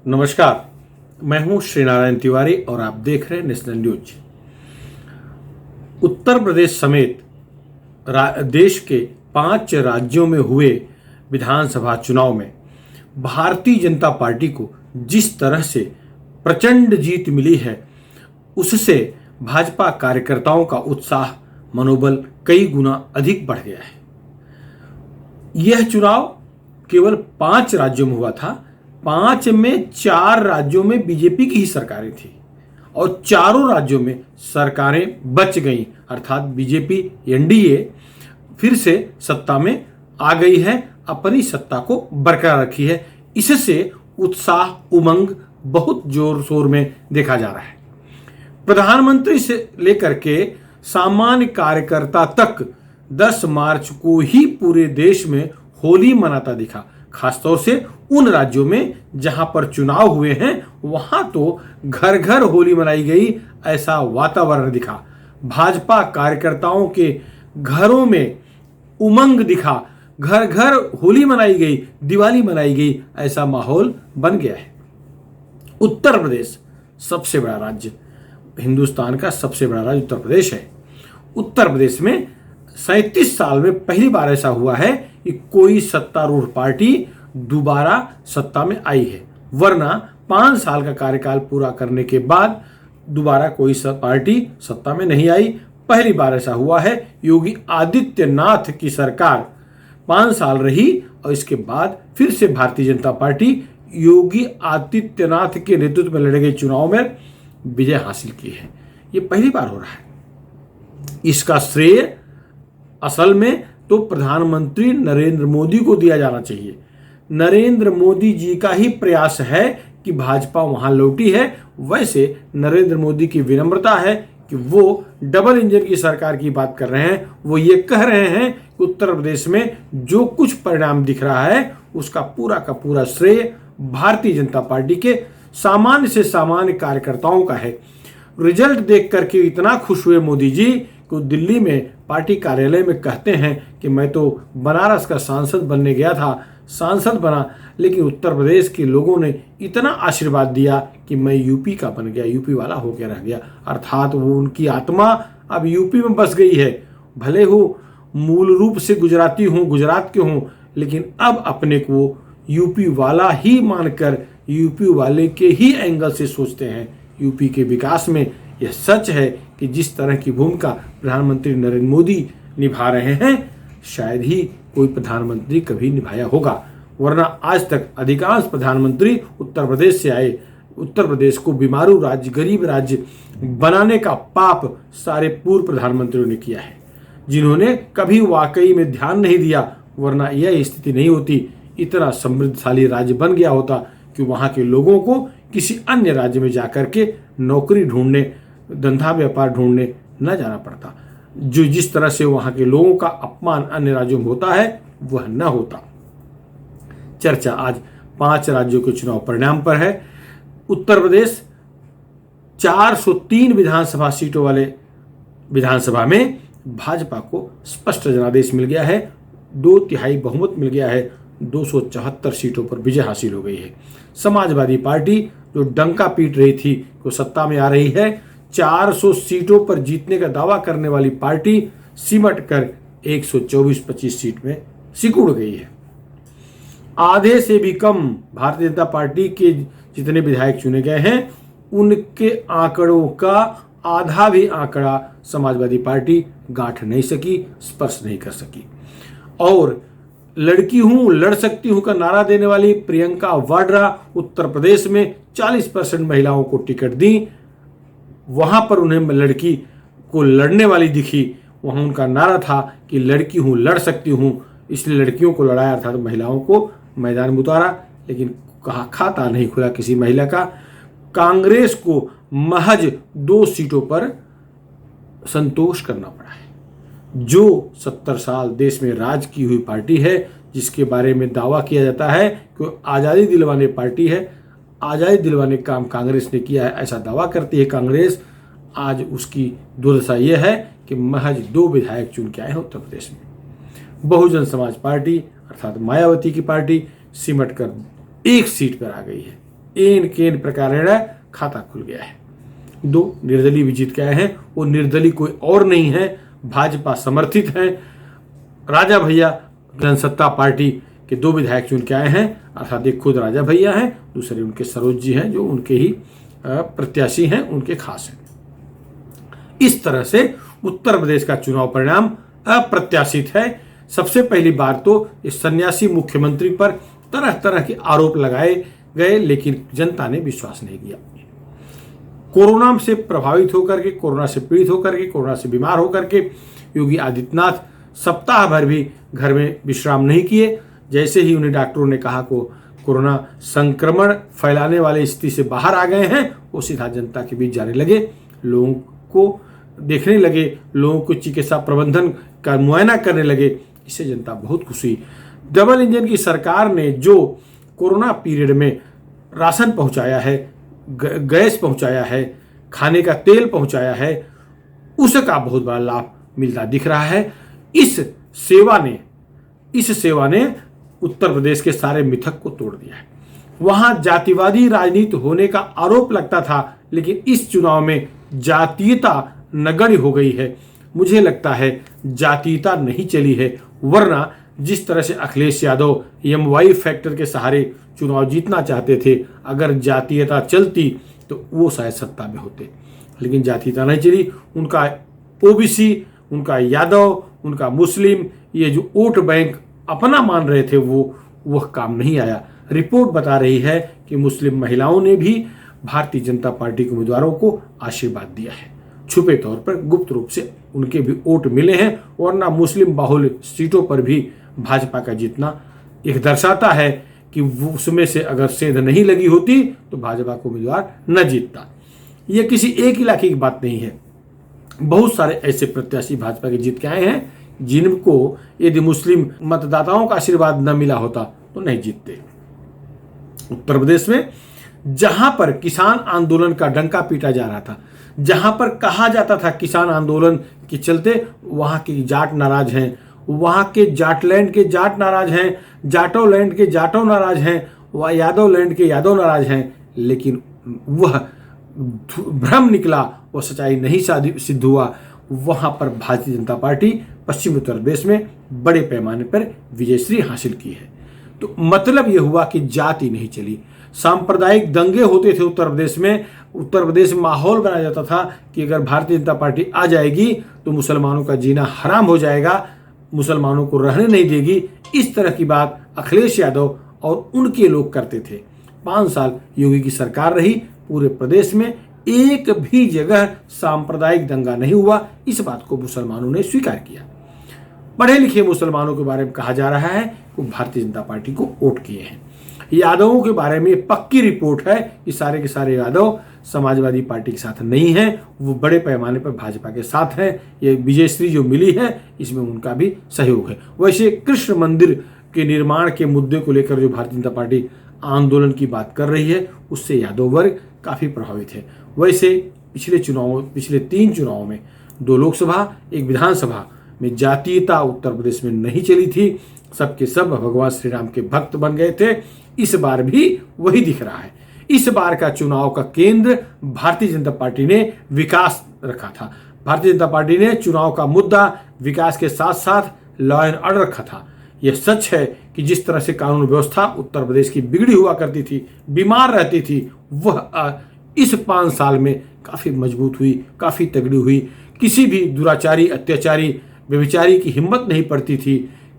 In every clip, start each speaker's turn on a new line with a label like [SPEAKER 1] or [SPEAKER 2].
[SPEAKER 1] नमस्कार, मैं हूं श्रीनारायण तिवारी और आप देख रहे हैं नेशनल न्यूज। उत्तर प्रदेश समेत देश के 5 राज्यों में हुए विधानसभा चुनाव में भारतीय जनता पार्टी को जिस तरह से प्रचंड जीत मिली है, उससे भाजपा कार्यकर्ताओं का उत्साह मनोबल कई गुना अधिक बढ़ गया है। यह चुनाव केवल 5 राज्यों में हुआ था। 5 में 4 राज्यों में बीजेपी की ही सरकारें थी और चारों राज्यों में सरकारें बच गईं, अर्थात बीजेपी एनडीए फिर से सत्ता में आ गई है, अपनी सत्ता को बरकरार रखी है। इससे उत्साह उमंग बहुत जोर शोर में देखा जा रहा है। प्रधानमंत्री से लेकर के सामान्य कार्यकर्ता तक 10 मार्च को ही पूरे देश में होली मनाता दिखा। खासतौर से उन राज्यों में जहां पर चुनाव हुए हैं, वहां तो घर घर होली मनाई गई, ऐसा वातावरण दिखा। भाजपा कार्यकर्ताओं के घरों में उमंग दिखा, घर घर होली मनाई गई, दिवाली मनाई गई, ऐसा माहौल बन गया है। उत्तर प्रदेश सबसे बड़ा राज्य, हिंदुस्तान का सबसे बड़ा राज्य उत्तर प्रदेश है। उत्तर प्रदेश में 37 साल में पहली बार ऐसा हुआ है कि कोई सत्तारूढ़ पार्टी दोबारा सत्ता में आई है, वरना 5 साल का कार्यकाल पूरा करने के बाद दोबारा कोई पार्टी सत्ता में नहीं आई। पहली बार ऐसा हुआ है। योगी आदित्यनाथ की सरकार 5 साल रही और इसके बाद फिर से भारतीय जनता पार्टी योगी आदित्यनाथ के नेतृत्व में लड़े गए चुनाव में विजय हासिल की है। ये पहली बार हो रहा है। इसका श्रेय असल में तो प्रधानमंत्री नरेंद्र मोदी को दिया जाना चाहिए। नरेंद्र मोदी जी का ही प्रयास है कि भाजपा वहां लौटी है। वैसे नरेंद्र मोदी की विनम्रता है कि वो डबल इंजन की सरकार की बात कर रहे हैं। वो ये कह रहे हैं कि उत्तर प्रदेश में जो कुछ परिणाम दिख रहा है, उसका पूरा का पूरा श्रेय भारतीय जनता पार्टी के सामान्य से सामान्य कार्यकर्ताओं का है। रिजल्ट देख करके इतना खुश हुए मोदी जी को दिल्ली में पार्टी कार्यालय में कहते हैं कि मैं तो बनारस का सांसद बनने गया था, सांसद बना, लेकिन उत्तर प्रदेश के लोगों ने इतना आशीर्वाद दिया कि मैं यूपी का बन गया, यूपी वाला होकर रह गया। अर्थात वो उनकी आत्मा अब यूपी में बस गई है। भले हो मूल रूप से गुजराती हूँ, गुजरात के हूँ, लेकिन अब अपने को यूपी वाला ही मानकर यूपी वाले के ही एंगल से सोचते हैं। यूपी के विकास में यह सच है कि जिस तरह की भूमिका प्रधानमंत्री नरेंद्र मोदी निभा रहे हैं, शायद ही कोई प्रधानमंत्री कभी निभाया होगा, वरना आज तक अधिकांश प्रधानमंत्री उत्तर प्रदेश से आए। उत्तर प्रदेश को बीमारू राज्य, गरीब राज्य बनाने का पाप सारे पूर्व प्रधानमंत्रियों ने किया है, जिन्होंने कभी वाकई में ध्यान नहीं दिया, वरना यह स्थिति नहीं होती। इतना समृद्धशाली राज्य बन गया होता कि वहां के लोगों को किसी अन्य राज्य में जाकर के नौकरी ढूंढने, धंधा व्यापार ढूंढने न जाना पड़ता। जो जिस तरह से वहां के लोगों का अपमान अन्य राज्यों में होता है, वह न होता। चर्चा आज 5 राज्यों के चुनाव परिणाम पर है। उत्तर प्रदेश 403 विधानसभा सीटों वाले विधानसभा में भाजपा को स्पष्ट जनादेश मिल गया है, 2/3 बहुमत मिल गया है, 274 सीटों पर विजय हासिल हो गई है। समाजवादी पार्टी जो डंका पीट रही थी, वो सत्ता में आ रही है। 400 सीटों पर जीतने का दावा करने वाली पार्टी सिमट कर 124-25 सीट में सिकुड़ गई है। आधे से भी कम भारतीय जनता पार्टी के जितने विधायक चुने गए हैं, उनके आंकड़ों का आधा भी आंकड़ा समाजवादी पार्टी गांठ नहीं सकी, स्पर्श नहीं कर सकी। और लड़की हूं, लड़ सकती हूं का नारा देने वाली प्रियंका वाड्रा उत्तर प्रदेश में 40% महिलाओं को टिकट दी। वहां पर उन्हें लड़की को लड़ने वाली दिखी। वहां उनका नारा था कि लड़की हूं, लड़ सकती हूं, इसलिए लड़कियों को लड़ाया, अर्थात महिलाओं को मैदान में उतारा, लेकिन कहा खाता नहीं खुला किसी महिला का। कांग्रेस को महज 2 सीटों पर संतोष करना पड़ा है। जो 70 साल देश में राज की हुई पार्टी है, जिसके बारे में दावा किया जाता है कि आज़ादी दिलवाने पार्टी है, आज़ादी दिलवाने का काम कांग्रेस ने किया है, ऐसा दावा करती है कांग्रेस। आज उसकी दुर्दशा यह है कि महज 2 विधायक चुन के आए हैं उत्तर प्रदेश में। बहुजन समाज पार्टी अर्थात मायावती की पार्टी सिमट कर 1 सीट पर आ गई है। एन केन प्रकारेण खाता खुल गया है। 2 निर्दलीय भी जीत के आए हैं। वो निर्दलीय कोई और नहीं है, भाजपा समर्थित हैं। राजा भैया जनसत्ता पार्टी के 2 विधायक चुन के आए हैं, अर्थात एक खुद राजा भैया हैं, दूसरे उनके सरोज जी हैं जो उनके ही प्रत्याशी हैं, उनके खास हैं। इस तरह से उत्तर प्रदेश का चुनाव परिणाम अप्रत्याशित है। सबसे पहली बार तो इस सन्यासी मुख्यमंत्री पर तरह तरह के आरोप लगाए गए, लेकिन जनता ने विश्वास नहीं किया। कोरोना से प्रभावित होकर के, कोरोना से पीड़ित होकर के, कोरोना से बीमार होकर के योगी आदित्यनाथ सप्ताह भर भी घर में विश्राम नहीं किए। जैसे ही उन्हें डॉक्टरों ने कहा को कोरोना संक्रमण फैलाने वाली स्थिति से बाहर आ गए हैं, वो सीधा जनता के बीच जाने लगे, लोगों को देखने लगे, लोगों को चिकित्सा प्रबंधन का मुआयना करने लगे। इससे जनता बहुत खुश हुई। डबल इंजन की सरकार ने जो कोरोना पीरियड में राशन पहुंचाया है, गैस पहुंचाया है, खाने का तेल पहुंचाया है, उसका बहुत बड़ा लाभ मिलता दिख रहा है। इस सेवा ने उत्तर प्रदेश के सारे मिथक को तोड़ दिया है। वहां जातिवादी राजनीति होने का आरोप लगता था, लेकिन इस चुनाव में जातीयता नगण्य हो गई है। मुझे लगता है जातीयता नहीं चली है, वरना जिस तरह से अखिलेश यादव एमवाई फैक्टर के सहारे चुनाव जीतना चाहते थे, अगर जातीयता चलती तो वो शायद सत्ता में होते, लेकिन जातीयता नहीं चली। उनका ओबीसी, उनका यादव, उनका मुस्लिम, ये जो वोट बैंक अपना मान रहे थे, वह काम नहीं आया। रिपोर्ट बता रही है कि मुस्लिम महिलाओं ने भी भारतीय जनता पार्टी के उम्मीदवारों को आशीर्वाद दिया है। छुपे तौर पर गुप्त रूप से उनके भी वोट मिले हैं, वरना मुस्लिम बाहुल सीटों पर भी भाजपा का जीतना एक दर्शाता है कि उसमें से अगर सेंध नहीं लगी होती तो भाजपा को उम्मीदवार न जीतता। यह किसी एक इलाके की बात नहीं है। बहुत सारे ऐसे प्रत्याशी भाजपा के जीत के आए हैं जिनको यदि मुस्लिम मतदाताओं का आशीर्वाद न मिला होता तो नहीं जीतते। उत्तर प्रदेश में जहां पर किसान आंदोलन का डंका पीटा जा रहा था, जहां पर कहा जाता था किसान आंदोलन के चलते वहां के जाट नाराज हैं, वहां के जाटलैंड के जाट नाराज हैं, जाटोलैंड के जाटो नाराज हैं, वह यादवलैंड के यादव नाराज हैं, लेकिन वह भ्रम निकला, वह सच्चाई नहीं सिद्ध हुआ। वहां पर भारतीय जनता पार्टी पश्चिम उत्तर प्रदेश में बड़े पैमाने पर विजयश्री हासिल की है। तो मतलब यह हुआ कि जाति नहीं चली, सांप्रदायिक दंगे होते थे उत्तर प्रदेश में। उत्तर प्रदेश में माहौल बनाया जाता था कि अगर भारतीय जनता पार्टी आ जाएगी तो मुसलमानों का जीना हराम हो जाएगा, मुसलमानों को रहने नहीं देगी। इस तरह की बात अखिलेश यादव और उनके लोग करते थे। 5 साल योगी की सरकार रही, पूरे प्रदेश में एक भी जगह सांप्रदायिक दंगा नहीं हुआ। इस बात को मुसलमानों ने स्वीकार किया। पढ़े लिखे मुसलमानों के बारे में कहा जा रहा है वो भारतीय जनता पार्टी को वोट किए हैं। यादवों के बारे में पक्की रिपोर्ट है कि सारे के सारे यादव समाजवादी पार्टी के साथ नहीं हैं, वो बड़े पैमाने पर भाजपा के साथ हैं। ये विजयश्री जो मिली है इसमें उनका भी सहयोग है। वैसे कृष्ण मंदिर के निर्माण के मुद्दे को लेकर जो भारतीय जनता पार्टी आंदोलन की बात कर रही है, उससे यादव वर्ग काफी प्रभावित है। वैसे पिछले 3 चुनावों में 2 लोकसभा, 1 विधानसभा में जातीयता उत्तर प्रदेश में नहीं चली थी। सबके सब भगवान श्री राम के भक्त बन गए थे। इस बार भी वही दिख रहा है। इस बार का चुनाव का केंद्र भारतीय जनता पार्टी ने विकास रखा था। भारतीय जनता पार्टी ने चुनाव का मुद्दा विकास के साथ साथ लॉ एंड ऑर्डर रखा था। यह सच है कि जिस तरह से कानून व्यवस्था उत्तर प्रदेश की बिगड़ी हुआ करती थी, बीमार रहती थी, वह इस 5 साल में काफी मजबूत हुई, काफी तगड़ी हुई। किसी भी दुराचारी, अत्याचारी, व्यभिचारी की हिम्मत नहीं पड़ती थी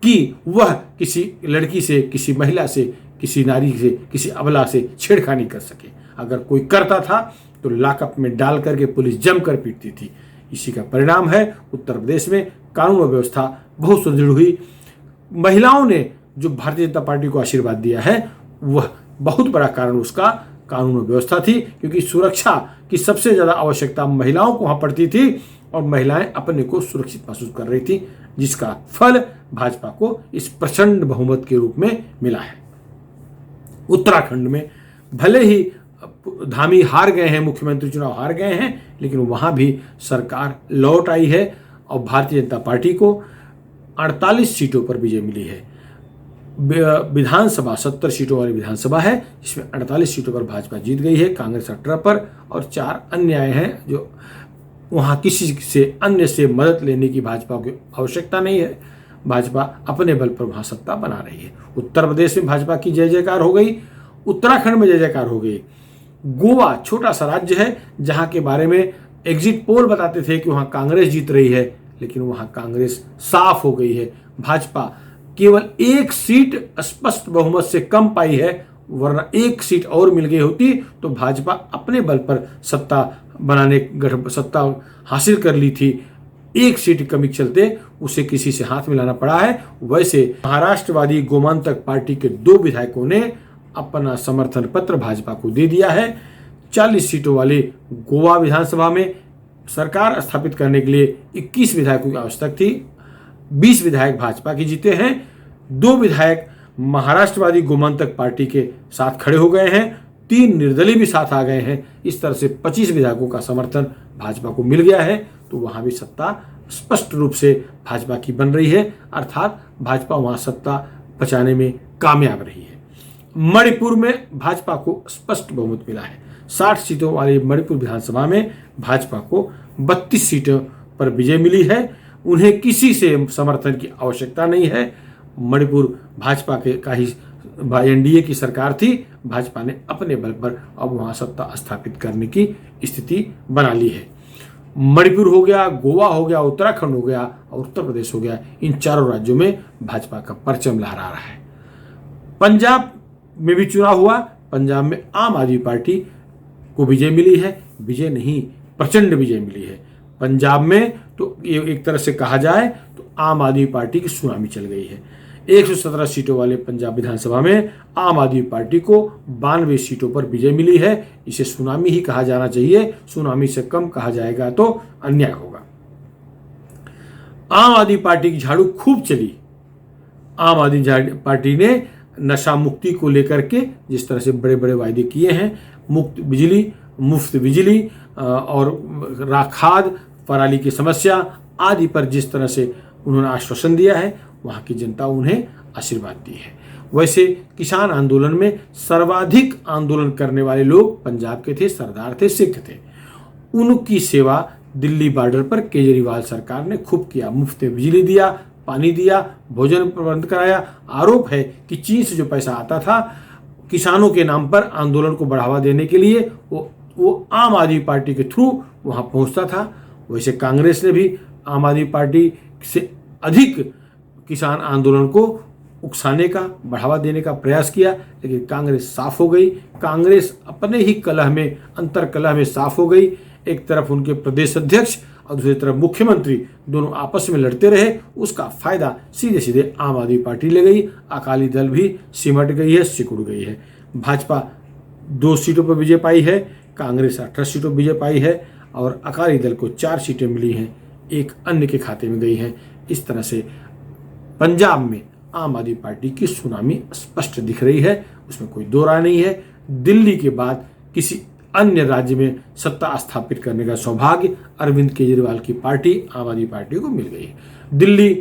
[SPEAKER 1] कि वह किसी लड़की से, किसी महिला से, किसी नारी से, किसी अबला से छेड़खानी कर सके। अगर कोई करता था तो लॉकअप में डाल करके पुलिस जमकर पीटती थी। इसी का परिणाम है उत्तर प्रदेश में कानून व्यवस्था बहुत सुदृढ़ हुई। महिलाओं ने जो भारतीय जनता पार्टी को आशीर्वाद दिया है, वह बहुत बड़ा कारण उसका कानून व्यवस्था थी, क्योंकि सुरक्षा की सबसे ज्यादा आवश्यकता महिलाओं को वहां पड़ती थी और महिलाएं अपने को सुरक्षित महसूस कर रही थी, जिसका फल भाजपा को इस प्रचंड बहुमत के रूप में मिला है। उत्तराखंड में भले ही धामी हार गए हैं, मुख्यमंत्री चुनाव हार गए हैं, लेकिन वहां भी सरकार लौट आई है और भारतीय जनता पार्टी को 48 सीटों पर विजय मिली है। विधानसभा 70 सीटों वाली विधानसभा है, जिसमें 48 सीटों पर भाजपा जीत गई है, कांग्रेस 18 पर, और 4 अन्य आए हैं जो वहाँ किसी से अन्य से मदद लेने की भाजपा की आवश्यकता नहीं है। भाजपा अपने बल पर वहाँ सत्ता बना रही है। उत्तर प्रदेश में भाजपा की जय जयकार हो गई, उत्तराखंड में जय जयकार हो गई। गोवा छोटा सा राज्य है जहाँ के बारे में एग्जिट पोल बताते थे कि वहाँ कांग्रेस जीत रही है, लेकिन वहाँ कांग्रेस साफ हो गई है। भाजपा केवल 1 सीट स्पष्ट बहुमत से कम पाई है, वरना 1 सीट और मिल गई होती तो भाजपा अपने बल पर सत्ता हासिल कर ली थी। 1 सीट कमी के चलते उसे किसी से हाथ मिलाना पड़ा है। वैसे महाराष्ट्रवादी गोमांतक पार्टी के 2 विधायकों ने अपना समर्थन पत्र भाजपा को दे दिया है। 40 सीटों वाले गोवा विधानसभा में सरकार स्थापित करने के लिए 21 विधायकों की आवश्यकता थी। 20 विधायक भाजपा के जीते हैं, 2 विधायक महाराष्ट्रवादी गोमांतक पार्टी के साथ खड़े हो गए हैं, 3 निर्दलीय भी साथ आ गए हैं। इस तरह से 25 विधायकों का समर्थन भाजपा को मिल गया है, तो वहां भी सत्ता स्पष्ट रूप से भाजपा की बन रही है, अर्थात भाजपा वहां सत्ता बचाने में कामयाब रही है। मणिपुर में भाजपा को स्पष्ट बहुमत मिला है। 60 सीटों वाली मणिपुर विधानसभा में भाजपा को 32 सीटों पर विजय मिली है। उन्हें किसी से समर्थन की आवश्यकता नहीं है। मणिपुर भाजपा के का ही एनडीए की सरकार थी, भाजपा ने अपने बल पर अब वहां सत्ता स्थापित करने की स्थिति बना ली है। मणिपुर हो गया, गोवा हो गया, उत्तराखंड हो गया और उत्तर प्रदेश हो गया, इन 4 राज्यों में भाजपा का परचम लहरा रहा है। पंजाब में भी चुनाव हुआ। पंजाब में आम आदमी पार्टी को विजय मिली है, विजय नहीं प्रचंड विजय मिली है। पंजाब में तो एक तरह से कहा जाए तो आम आदमी पार्टी की सुनामी चल गई है। 117 सीटों वाले पंजाब विधानसभा में आम आदमी पार्टी को 92 सीटों पर विजय मिली है। इसे सुनामी ही कहा जाना चाहिए, सुनामी से कम कहा जाएगा तो अन्याय होगा। आम आदमी पार्टी की झाड़ू खूब चली। आम आदमी पार्टी ने नशा मुक्ति को लेकर के जिस तरह से बड़े बड़े वायदे किए हैं, मुफ्त बिजली और खाद, पराली की समस्या आदि पर जिस तरह से उन्होंने आश्वासन दिया है, वहाँ की जनता उन्हें आशीर्वाद दी है। वैसे किसान आंदोलन में सर्वाधिक आंदोलन करने वाले लोग पंजाब के थे, सरदार थे, सिख थे। उनकी सेवा दिल्ली बॉर्डर पर केजरीवाल सरकार ने खूब किया। मुफ्त में बिजली दिया, पानी दिया, भोजन प्रबंध कराया। आरोप है कि चीन से जो पैसा आता था किसानों के नाम पर आंदोलन को बढ़ावा देने के लिए, वो आम आदमी पार्टी के थ्रू वहां पहुंचता था। वैसे कांग्रेस ने भी आम आदमी पार्टी से अधिक किसान आंदोलन को उकसाने का, बढ़ावा देने का प्रयास किया, लेकिन कांग्रेस साफ हो गई। कांग्रेस अपने ही कलह में, अंतर कलह में साफ हो गई। एक तरफ उनके प्रदेश अध्यक्ष और दूसरी तरफ मुख्यमंत्री दोनों आपस में लड़ते रहे। उसका फायदा सीधे सीधे आम आदमी पार्टी ले गई। अकाली दल भी सिमट गई है, सिकुड़ गई है। भाजपा 2 सीटों पर विजय पाई है, कांग्रेस 18 सीटों पर विजय पाई है और अकाली दल को 4 सीटें मिली हैं, एक अन्य के खाते में गई हैं। इस तरह से पंजाब में आम आदमी पार्टी की सुनामी स्पष्ट दिख रही है, उसमें कोई दो राय नहीं है। दिल्ली के बाद किसी अन्य राज्य में सत्ता स्थापित करने का सौभाग्य अरविंद केजरीवाल की पार्टी आम आदमी पार्टी को मिल गई। दिल्ली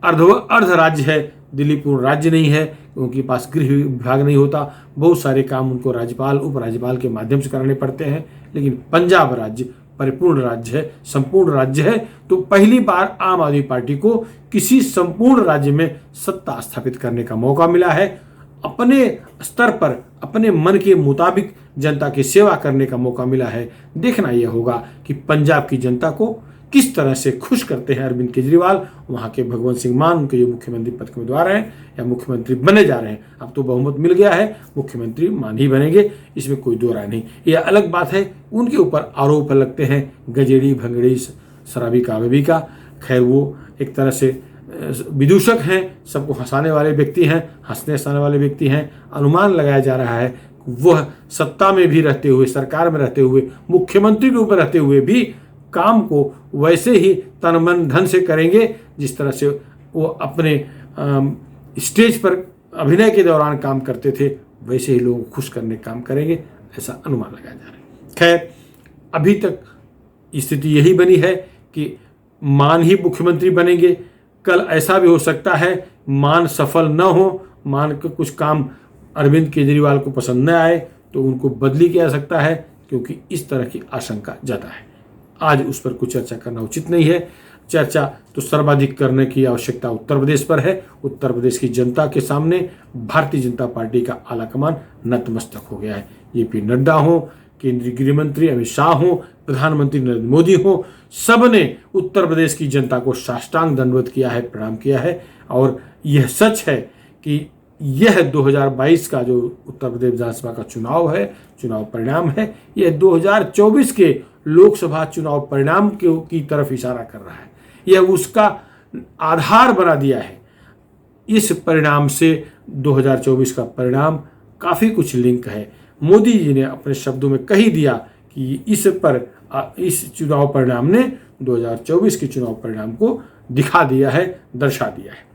[SPEAKER 1] अर्ध राज्य है, दिल्ली पूर्ण राज्य नहीं है, उनके पास गृह विभाग नहीं होता। बहुत सारे काम उनको राज्यपाल, उपराज्यपाल के माध्यम से कराने पड़ते हैं। लेकिन पंजाब राज्य परिपूर्ण राज्य है, संपूर्ण राज्य है। तो पहली बार आम आदमी पार्टी को किसी संपूर्ण राज्य में सत्ता स्थापित करने का मौका मिला है। अपने स्तर पर, अपने मन के मुताबिक जनता की सेवा करने का मौका मिला है। देखना यह होगा कि पंजाब की जनता को किस तरह से खुश करते हैं अरविंद केजरीवाल, वहां के भगवंत सिंह मान, उनके जो मुख्यमंत्री पद के उम्मीदवार हैं या मुख्यमंत्री बने जा रहे हैं। अब तो बहुमत मिल गया है, मुख्यमंत्री मान ही बनेंगे, इसमें कोई दो राय नहीं। यह अलग बात है उनके ऊपर आरोप लगते हैं गजेड़ी, भंगड़ी, शराबी काबी का। खैर वो एक तरह से विदूषक हैं, सबको हंसाने वाले व्यक्ति हैं, हंसने हंसाने वाले व्यक्ति हैं। अनुमान लगाया जा रहा है वह सत्ता में भी रहते हुए, सरकार में रहते हुए, मुख्यमंत्री के ऊपर रहते हुए भी काम को वैसे ही तन मन धन से करेंगे जिस तरह से वो अपने स्टेज पर अभिनय के दौरान काम करते थे, वैसे ही लोगों को खुश करने का काम करेंगे, ऐसा अनुमान लगाया जा रहा है। खैर अभी तक स्थिति यही बनी है कि मान ही मुख्यमंत्री बनेंगे। कल ऐसा भी हो सकता है मान सफल न हो मान के कुछ काम अरविंद केजरीवाल को पसंद न आए तो उनको बदली किया जा सकता है, क्योंकि इस तरह की आशंका ज़्यादा है। आज उस पर कुछ चर्चा करना उचित नहीं है। चर्चा तो सर्वाधिक करने की आवश्यकता उत्तर प्रदेश पर है। उत्तर प्रदेश की जनता के सामने भारतीय जनता पार्टी का आलाकमान नतमस्तक हो गया है। जेपी नड्डा हो, केंद्रीय गृह मंत्री अमित शाह हो, प्रधानमंत्री नरेंद्र मोदी हो, सब ने उत्तर प्रदेश की जनता को साष्टांग दंडवत किया है, प्रणाम किया है। और यह सच है कि यह 2022 का जो उत्तर प्रदेश विधानसभा का चुनाव है, चुनाव परिणाम है, यह 2024 के लोकसभा चुनाव परिणाम की तरफ इशारा कर रहा है। यह उसका आधार बना दिया है। इस परिणाम से 2024 का परिणाम काफ़ी कुछ लिंक है। मोदी जी ने अपने शब्दों में कह ही दिया कि इस चुनाव परिणाम ने 2024 के चुनाव परिणाम को दिखा दिया है, दर्शा दिया है।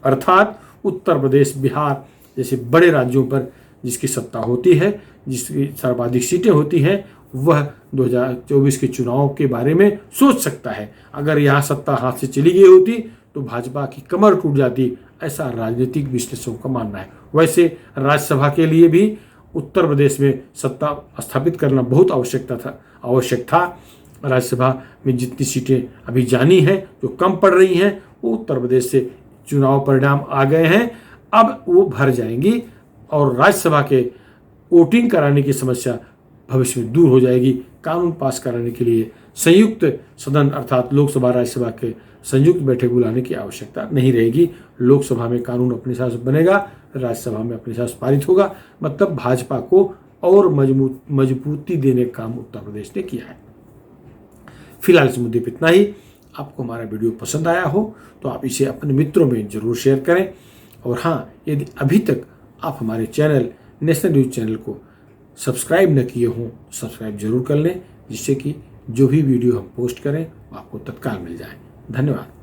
[SPEAKER 1] अर्थात उत्तर प्रदेश, बिहार जैसे बड़े राज्यों पर जिसकी सत्ता होती है, जिसकी सर्वाधिक सीटें होती हैं, वह 2024 के चुनाव के बारे में सोच सकता है। अगर यहाँ सत्ता हाथ से चली गई होती तो भाजपा की कमर टूट जाती, ऐसा राजनीतिक विश्लेषकों का मानना है। वैसे राज्यसभा के लिए भी उत्तर प्रदेश में सत्ता स्थापित करना बहुत आवश्यक था। राज्यसभा में जितनी सीटें अभी जानी हैं, जो कम पड़ रही हैं, वो उत्तर प्रदेश से चुनाव परिणाम आ गए हैं, अब वो भर जाएंगी और राज्यसभा के वोटिंग कराने की समस्या भविष्य में दूर हो जाएगी। कानून पास कराने के लिए संयुक्त सदन अर्थात लोकसभा राज्यसभा के संयुक्त बैठक बुलाने की आवश्यकता नहीं रहेगी। लोकसभा में कानून अपने हिसाब से बनेगा, राज्यसभा में अपने हिसाब से पारित होगा। मतलब भाजपा को और मजबूती देने का काम उत्तर प्रदेश ने किया है। फिलहाल इस मुद्दे पर इतना ही। आपको हमारा वीडियो पसंद आया हो तो आप इसे अपने मित्रों में जरूर शेयर करें। और हाँ, यदि अभी तक आप हमारे चैनल नेशनल न्यूज़ चैनल को सब्सक्राइब न किए हों, सब्सक्राइब जरूर कर लें, जिससे कि जो भी वीडियो हम पोस्ट करें वो आपको तत्काल मिल जाए। धन्यवाद।